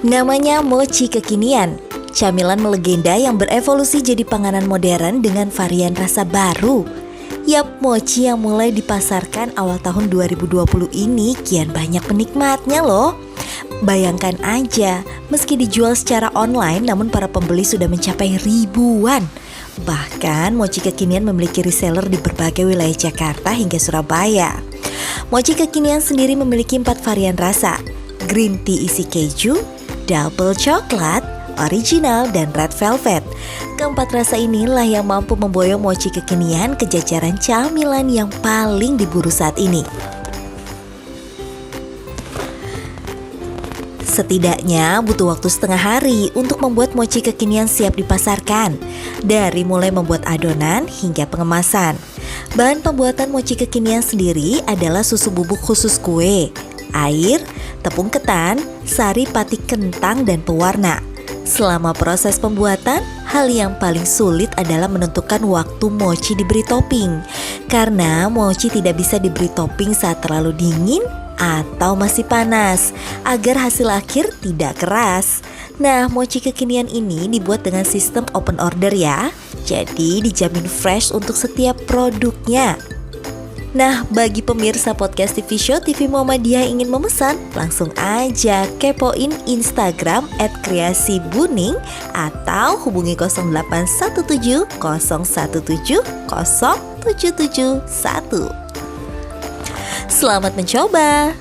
Namanya mochi kekinian, camilan melegenda yang berevolusi jadi panganan modern dengan varian rasa baru. Yap, mochi yang mulai dipasarkan awal tahun 2020 ini kian banyak penikmatnya loh. Bayangkan aja, meski dijual secara online namun para pembeli sudah mencapai ribuan. Bahkan mochi kekinian memiliki reseller di berbagai wilayah Jakarta hingga Surabaya. Mochi kekinian sendiri memiliki 4 varian rasa: green tea isi keju, double coklat, original, dan red velvet. Keempat rasa inilah yang mampu memboyong mochi kekinian ke jajaran camilan yang paling diburu saat ini. Setidaknya butuh waktu setengah hari untuk membuat mochi kekinian siap dipasarkan, dari mulai membuat adonan hingga pengemasan. Bahan pembuatan mochi kekinian sendiri adalah susu bubuk khusus kue, air, tepung ketan, sari pati kentang, dan pewarna. Selama proses pembuatan, hal yang paling sulit adalah menentukan waktu mochi diberi topping. Karena mochi tidak bisa diberi topping saat terlalu dingin atau masih panas, agar hasil akhir tidak keras. Nah, mochi kekinian ini dibuat dengan sistem open order ya. Jadi dijamin fresh untuk setiap produknya. Nah, bagi pemirsa podcast TV Show TV Muhammadiyah yang ingin memesan, langsung aja kepoin Instagram @kreasibuning atau hubungi 0817 017 0771. Selamat mencoba.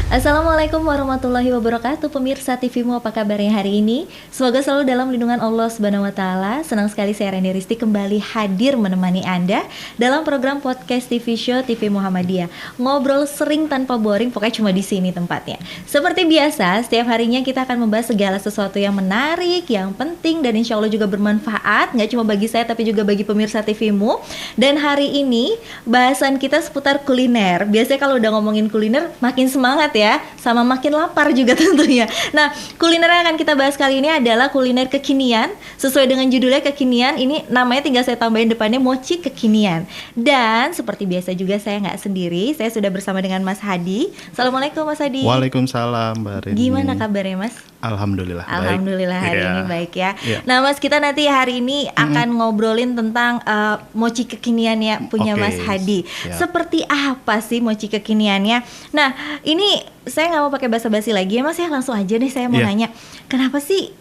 Assalamualaikum warahmatullahi wabarakatuh. Pemirsa TVmu, apa kabarnya hari ini? Semoga selalu dalam lindungan Allah Subhanahu wa taala. Senang sekali saya Reni Risti kembali hadir menemani Anda dalam program podcast TV Show TV Muhammadiyah. Ngobrol sering tanpa boring, pokoknya cuma di sini tempatnya. Seperti biasa, setiap harinya kita akan membahas segala sesuatu yang menarik, yang penting, dan insya Allah juga bermanfaat, nggak cuma bagi saya tapi juga bagi pemirsa TVmu. Dan hari ini bahasan kita seputar kuliner. Biasanya kalau udah ngomongin kuliner makin semangat ya, sama makin lapar juga tentunya. Nah, kuliner yang akan kita bahas kali ini adalah kuliner kekinian. Sesuai dengan judulnya kekinian, ini namanya tinggal saya tambahin depannya mochi kekinian. Dan seperti biasa juga saya nggak sendiri, saya sudah bersama dengan Mas Hadi. Assalamualaikum Mas Hadi. Waalaikumsalam Mbak Reni. Gimana kabarnya Mas? Alhamdulillah baik. Alhamdulillah hari ini baik ya. Nah Mas, kita nanti hari ini akan ngobrolin tentang mochi kekiniannya punya Mas Hadi. Seperti apa sih mochi kekiniannya? Nah, ini saya nggak mau pakai basa-basi lagi ya Mas ya, langsung aja nih saya mau nanya, kenapa sih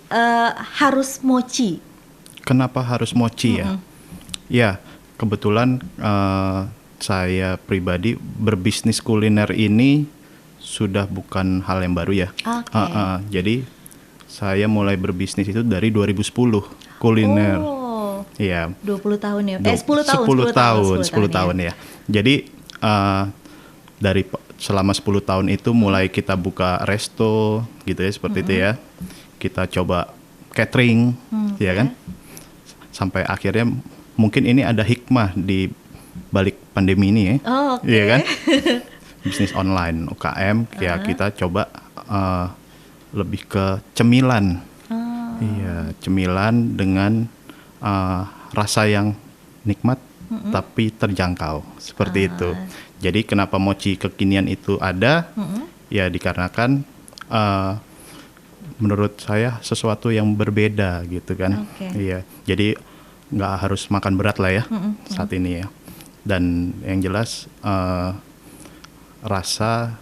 harus mochi? Kenapa harus mochi ya? Ya, kebetulan saya pribadi berbisnis kuliner ini sudah bukan hal yang baru ya. Jadi saya mulai berbisnis itu dari 2010 kuliner. Iya. 20 tahun ya. 10 tahun ya. Jadi dari selama 10 tahun itu mulai kita buka resto gitu ya, seperti itu ya. Kita coba catering, ya kan? Sampai akhirnya mungkin ini ada hikmah di balik pandemi ini ya. Iya kan? Bisnis online UKM ya, kita coba lebih ke cemilan. Iya, cemilan dengan rasa yang nikmat tapi terjangkau, seperti itu. Jadi kenapa mochi kekinian itu ada? Ya dikarenakan menurut saya sesuatu yang berbeda gitu kan. Iya, jadi nggak harus makan berat lah ya saat ini ya. Dan yang jelas rasa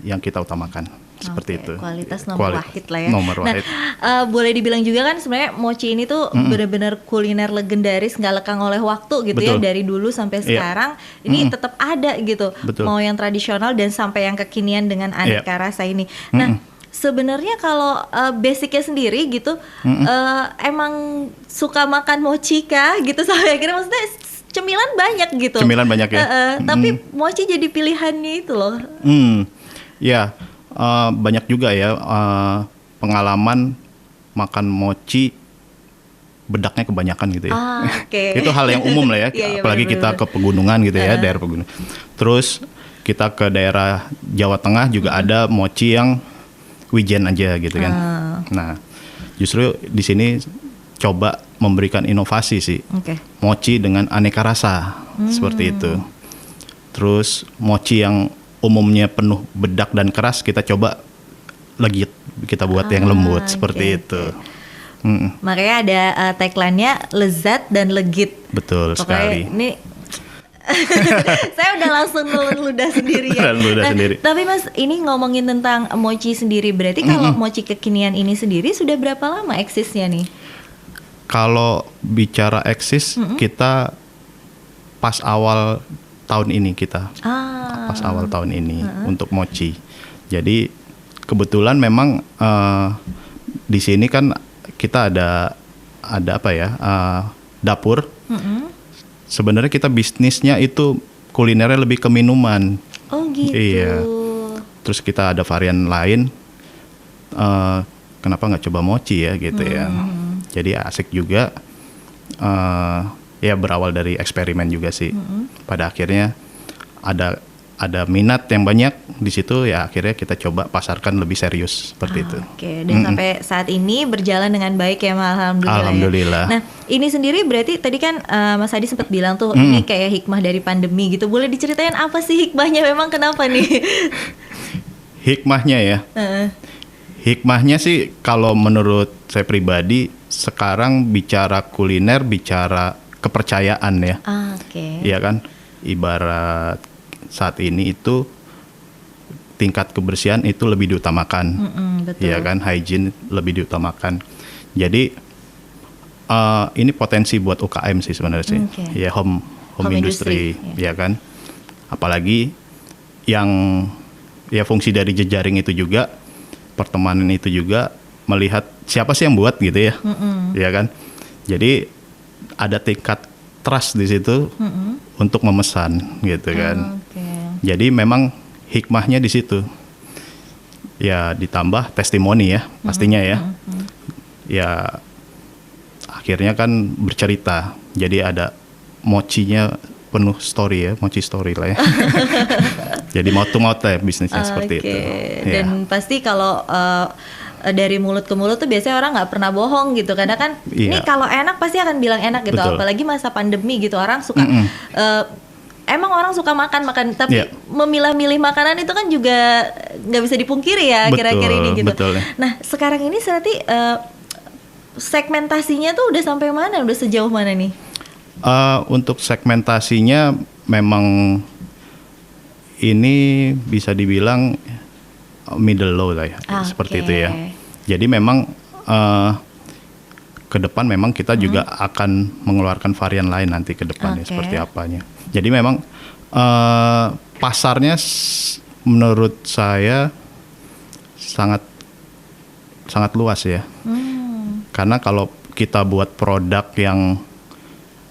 yang kita utamakan, seperti itu. Kualitas nomor wahid lah ya. Nomor wahid. Nah, boleh dibilang juga kan sebenarnya mochi ini tuh benar-benar kuliner legendaris, nggak lekang oleh waktu gitu. Betul. Ya, dari dulu sampai sekarang ini tetap ada gitu. Betul. Mau yang tradisional dan sampai yang kekinian dengan aneka rasa ini. Nah, sebenarnya kalau basicnya sendiri gitu, emang suka makan mochi kah gitu sampai akhirnya, maksudnya cemilan banyak gitu. Cemilan banyak ya. Tapi mochi jadi pilihannya itu loh. Ya, banyak juga ya pengalaman makan mochi bedaknya kebanyakan gitu ya. Itu hal yang umum lah ya. Apalagi kita ke pegunungan gitu ya, daerah pegunungan. Terus kita ke daerah Jawa Tengah juga ada mochi yang wijen aja gitu kan. Nah, justru di sini coba memberikan inovasi sih. Mochi dengan aneka rasa, seperti itu. Terus mochi yang umumnya penuh bedak dan keras, kita coba legit, kita buat yang lembut seperti itu. Makanya ada tagline-nya lezat dan legit. Betul sekali. Ini saya udah langsung nelen ludah sendiri ya. Sendiri. Tapi Mas, ini ngomongin tentang mochi sendiri, berarti kalau mochi kekinian ini sendiri sudah berapa lama eksisnya nih? Kalau bicara eksis, kita pas awal tahun ini pas awal tahun ini untuk mochi. Jadi kebetulan memang di sini kan kita ada apa ya, dapur. Sebenarnya kita bisnisnya itu kulinernya lebih ke minuman. Oh gitu. Iya. Terus kita ada varian lain. Kenapa nggak coba mochi ya gitu ya. Jadi asik juga. Ya berawal dari eksperimen juga sih. Pada akhirnya ada minat yang banyak di situ, ya akhirnya kita coba pasarkan lebih serius seperti itu. Oke, dan sampai saat ini berjalan dengan baik ya, alhamdulillah. Alhamdulillah. Ya. Nah, ini sendiri berarti tadi kan Mas Adi sempat bilang tuh ini kayak hikmah dari pandemi gitu. Boleh diceritain apa sih hikmahnya, memang kenapa nih? Hikmahnya ya. Hikmahnya sih kalau menurut saya pribadi, sekarang bicara kuliner, bicara kepercayaan ya. Oke. Iya kan? Ibarat saat ini itu tingkat kebersihan itu lebih diutamakan, betul. ya kan, hygiene lebih diutamakan. Jadi ini potensi buat UKM sih sebenarnya sih, ya home industry, ya kan. Apalagi yang ya fungsi dari jejaring itu juga, pertemanan itu juga melihat siapa sih yang buat gitu ya, ya kan. Jadi ada tingkat trust di situ untuk memesan gitu kan. Jadi memang hikmahnya di situ. Ya ditambah testimoni ya pastinya ya. Ya akhirnya kan bercerita. Jadi ada mochinya penuh story ya, mochi story lah ya. Jadi mouth to mouth ya bisnisnya seperti itu. Dan pasti kalau dari mulut ke mulut tuh biasanya orang nggak pernah bohong gitu, karena kan ini kalau enak pasti akan bilang enak gitu. Betul. Apalagi masa pandemi gitu, orang suka emang orang suka makan tapi memilah-milih makanan itu kan juga nggak bisa dipungkiri ya kira-kira ini gitu. Betul. Nah sekarang ini berarti segmentasinya tuh udah sampai mana, udah sejauh mana nih? Untuk segmentasinya memang ini bisa dibilang middle low lah ya, seperti itu ya. Jadi memang ke depan memang kita juga akan mengeluarkan varian lain nanti ke depannya seperti apanya. Jadi memang pasarnya menurut saya sangat luas ya. Karena kalau kita buat produk yang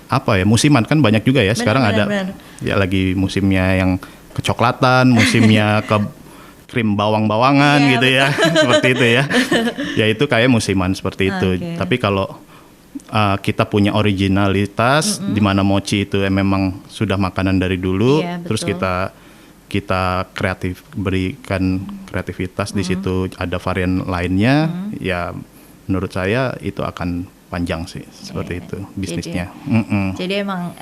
apa ya, musiman kan banyak juga ya. Sekarang ya lagi musimnya yang kecoklatan, musimnya ke krim bawang-bawangan gitu ya, seperti itu ya. Ya itu kayak musiman seperti itu. Tapi kalau kita punya originalitas di mana mochi itu memang sudah makanan dari dulu, terus kita kreatif, berikan kreativitas di situ, ada varian lainnya, ya menurut saya itu akan panjang sih seperti itu bisnisnya. Jadi emang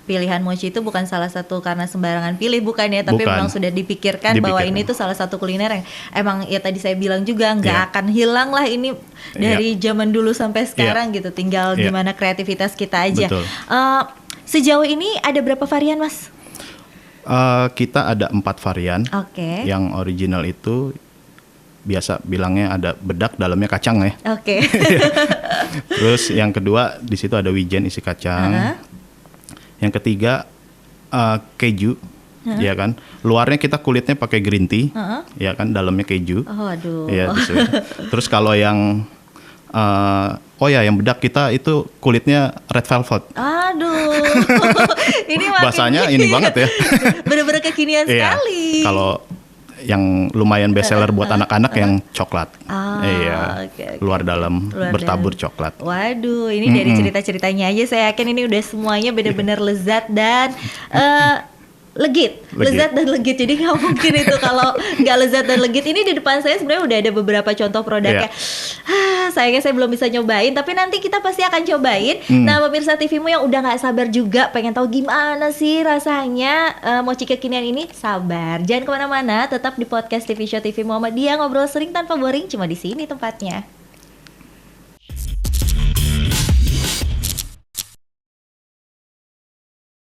pilihan mochi itu bukan salah satu karena sembarangan pilih, bukan ya, tapi memang sudah dipikirkan bahwa ini tuh salah satu kuliner yang emang ya tadi saya bilang juga nggak akan hilang lah ini dari zaman dulu sampai sekarang gitu, tinggal gimana kreativitas kita aja. Sejauh ini ada berapa varian, Mas? Kita ada 4 varian. Yang original itu biasa bilangnya ada bedak, dalamnya kacang ya. Terus yang kedua di situ ada wijen isi kacang. Yang ketiga keju, ya kan. Luarnya kita kulitnya pakai green tea, ya kan. Dalamnya keju. Ya, terus kalau yang yang bedak kita itu kulitnya red velvet. Ini bahasanya ini banget ya. Bener-bener kekinian sekali. Kalau yang lumayan best seller buat anak-anak yang coklat. Luar dalam bertabur coklat. Waduh, ini dari cerita-ceritanya aja saya yakin ini udah semuanya benar-benar lezat dan Legit. lezat dan legit. Jadi nggak mungkin itu kalau nggak lezat dan legit. Ini di depan saya sebenarnya udah ada beberapa contoh produknya. Sayangnya saya belum bisa nyobain, tapi nanti kita pasti akan cobain. Nah, pemirsa TVmu yang udah nggak sabar juga pengen tahu gimana sih rasanya mochi kekinian ini, sabar. Jangan kemana-mana, tetap di podcast TV Show TV Muhammadiyah, ngobrol sering tanpa boring, cuma di sini tempatnya.